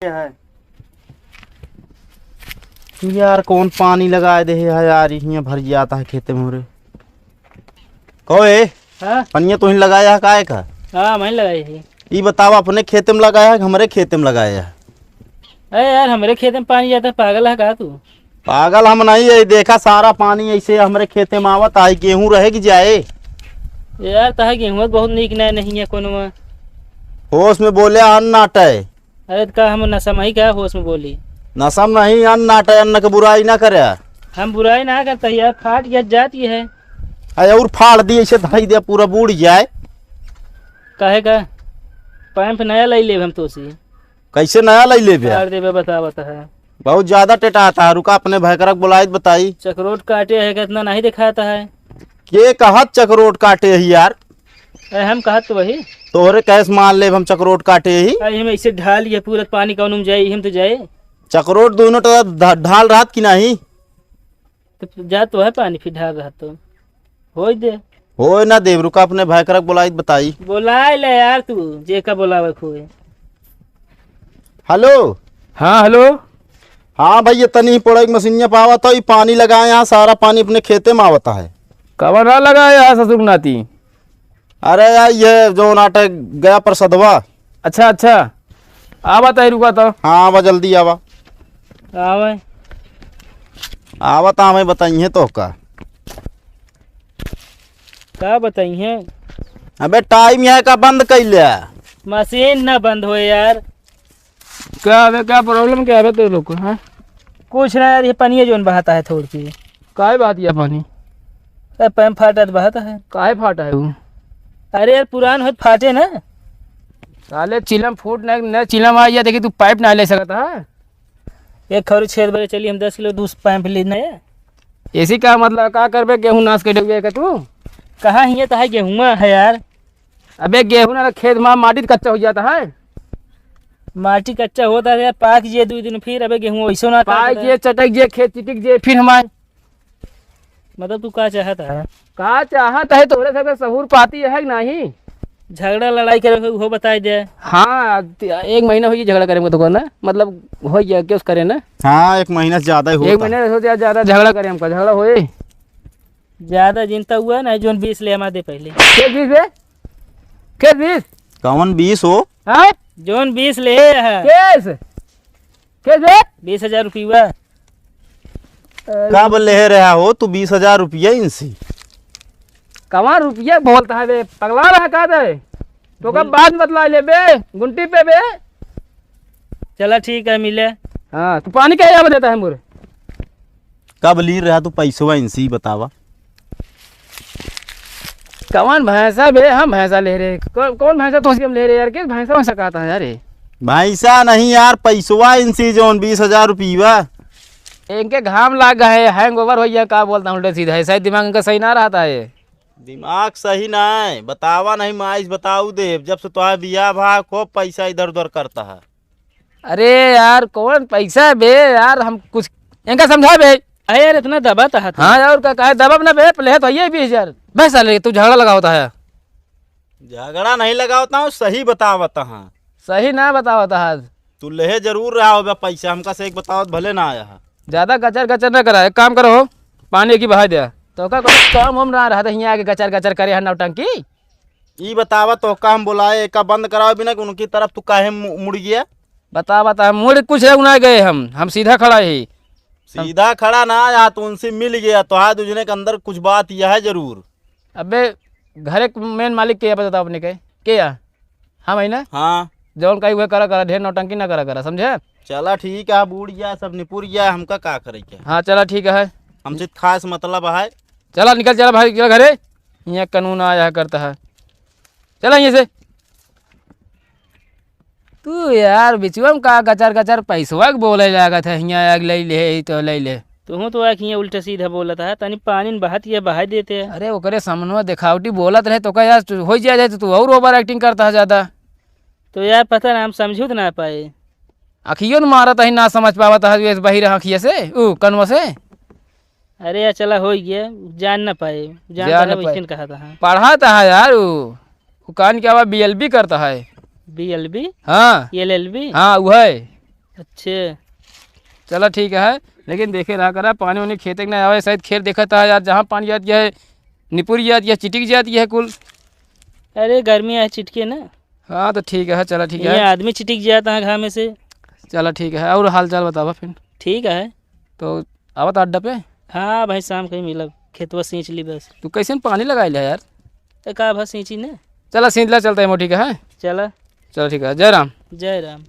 है यार, कौन पानी लगाए दे है यार, यहाँ भर जाता है खेते में रे। कोई पनिया तुही लगाया है काहे का? हाँ मैं लगाई है। ये बताओ अपने खेते में लगाया है कि हमारे खेते में लगाया है? अरे यार हमारे खेत में पानी जाता है, पागल है कहा तू? पागल हम नहीं है, देखा सारा पानी ऐसे हमारे खेते में आवत है। गेहूं रहेगी जाए यार तहा गेहूँ बहुत नीक नहीं है कोनो में। होश में बोले अन्न नाटे। अरे का हम नशा में ही क्या होश में बोली? नशा में नहीं, अन्न नाटे, अन्न की बुराई ना करे। हम बुराई ना करता यार, फाट गया जाती है। अरे और फाड़ दी ऐसे धाई दे पूरा बूढ़ जाए। काहे का पैंप नया ले ले हम तो सी कैसे नया ले ले यार देवे बता है। बहुत ज्यादा टेटाता है। रुका अपने भैकरक बुलाई बताई। चक्रोट काटे है कितना नहीं दिखाता है। के कहत चक्रोट काटे है यार? अरे हम कहत तो वही तोहरे कैसे मान ले हम चक्रोट काटे ही? अरे हम ऐसे ढाल ये पूरा पानी कौन में जाए, हम तो जाए चक्रोट दोनों तरफ ढाल रात की नहीं तो जा तो है पानी, फिर ढाल रहा तो हो दे हो ना देव। रुका अपने भैकरक बुलाई बताई। बोला ले यार तू जे का बोलावे खोए। हेलो। हाँ हेलो। हाँ भैया तनी पड़े मशीनिया पावा तो पानी लगाए, यहाँ सारा पानी अपने खेते में आवता है। कवर ना लगाया ससुर नाती? अरे यार ये जो नाटक गया प्रसदवा। अच्छा अच्छा आवा तय रुका तो। हाँ आवा जल्दी आवा। आवे आवा तो हमें बताइए तो का बताई है? अबे टाइम यहाँ का बंद कर लिया। मशीन ना बंद हो यार। क्या प्रॉब्लम क्या है तो लोग को? हाँ कुछ ना यार, ये पानी जोन बहाता है थोड़ी सी। काहे बात या पानी? पैम फाटा बहाता है। काहे फाटा है वो? अरे यार पुरान हो फाटे ना। साले चिलम फूट न चिलम आ या देखी तू पाइप ना ले सकता है। एक खौरी छेद बजे चली हम 10 किलो दूस पैम्प लेना है। ऐसी का मतलब का करबे? गेहूं नाश कर दोगे तू? कहाँ हिये तो है गेहूँ है यार। अबे गेहूं ना खेत में माटी कच्चा हो जाता है। माटी कच्चा होता है यार, पाक जे 2 दिन फिर अबे गेहूँ वैसो ना पाक जे चटक जे खेत चिटिक जे फिर हमारे। मतलब तू का चाहता है? का चाहता है तोरे सब सहूर पाती है कि नहीं? झगड़ा लड़ाई करे हो बताई दे। हाँ 1 महीना हो गया झगड़ा करेंगे तो ना, मतलब हो गया क्या उस करे ना। हाँ 1 महीना से ज्यादा ही होता। 1 महीने हो गया ज्यादा झगड़ा करे हमका। झगड़ा होए ज्यादा जिनता हुआ ना जोन 20 ले हमारे पहले। के 20 कौन 20 हो? हाँ जोन 20 ले है। के 20,000 रुपया कब ले रहा हो तू 20,000 रुपया इनसे? कमा रुपया बोलता है बे, पगला रहा का दे तो कब बाद बतला ले बे गुंटी पे बे। चला ठीक है मिले। हाँ तू पानी क्या यहाँ देता है मोरे? कब ली रहा तू पैसवा इनसे बतावा। कौन भैंसा बे? हम भैंसा ले रहे। कौन भैंसा तो हम ले रहे यार? किस भैंसा वैसा कहता है यार? भैंसा नहीं यार, पैसवा इनसे जो 20,000 रुपया। इनके घाम लाग गए, हैंग ओवर हो गया। का बोलता हूँ सीधा है, शायद दिमाग इनका सही ना रहता है। दिमाग सही ना है, बतावा नहीं माइस बताऊ दे। जब से तुम्हारा बिया भा खूब पैसा इधर उधर करता है। अरे यार कौन पैसा है बे यार? हम कुछ इनका समझा बे। अरे यार इतना दबाता है। हाँ यार का दबाव ना बे पहले तो ये 20,000 भैंसा ले तू झगड़ा लगा होता है। झगड़ा नहीं लगाता हूँ, सही बतावता हाँ। सही ना बतावता है। तू ले जरूर रहा होगा पैसा, हमका से एक बतावत भले ना आया है। ज्यादा गचर गचर ना करा। एक काम करो पानी की बहा दिया तो का काम हम ना रहा था यहाँ आके गचर गचर करे है नौटंकी। ये बतावा तो काम बुलाए का बंद कराओ बिना कि उनकी तरफ तू काहे मुड़ गया? बता मुड़ कुछ ना गए हम सीधा खड़ा ही। सीधा खड़ा ना या तो उनसे मिल गया तो आज दूसरे के अंदर कुछ बात यह है जरूर। अबे घर मेन मालिक के बता अपने के या हाँ भाई ना। हाँ जौन कही हुए करा ढेर नौटंकी ना करा समझे। चला ठीक है, बूढ़ गया सब निपुर गया, हमका का करे क्या। हाँ चला ठीक है, हमसे खास मतलब है। चला निकल चला भाई चला घरे, यहाँ कानून आया करता है। चला यहाँ से तू यार बिचुआ में का गचर गचर पैसवा बोले जाएगा था। यहाँ ले ले तो ले ले तो आखियाँ उल्टा सीधा बोलता है। तनी पानी बहाती है बहा देते हैं। अरे ओकरे सामने दिखावटी बोलत रहे तो का यार हो जाए तो तू और ओवर एक्टिंग करता है ज्यादा। तो यार पता ना हम समझू तो ना पाए। अखियों न मारा था ना समझ पावा था बहिर अखिया से कनवा से। अरे यार चला हो गया, जान ना पाए। जान कहा था पढ़ाता है यार वो कान क्या BLB करता है। BLB हाँ LLB हाँ वो है अच्छे चलो ठीक है, लेकिन देखे रहा करा पानी उन्हें खेत के ना आवे, शायद खेत देखा था यार, जहाँ पानी जाती है निपुर जाती है, चिटिक जाती है कुल। अरे गर्मी है चिटके ना। हाँ तो ठीक है, चलो ठीक ये है। आदमी चिटिक जाता है घाम में से। चलो ठीक है, और हाल चाल बतावा फिर। ठीक है। तो आवत अड्डा पे। हाँ भाई शाम कहीं मिलब, खेतवा सींच ली बस। तू कैसे पानी लगा लिया यार। का भा सींची ने। चला सींचला चलता है मोटी का है। चला। चलो ठीक है, जय राम। जय राम।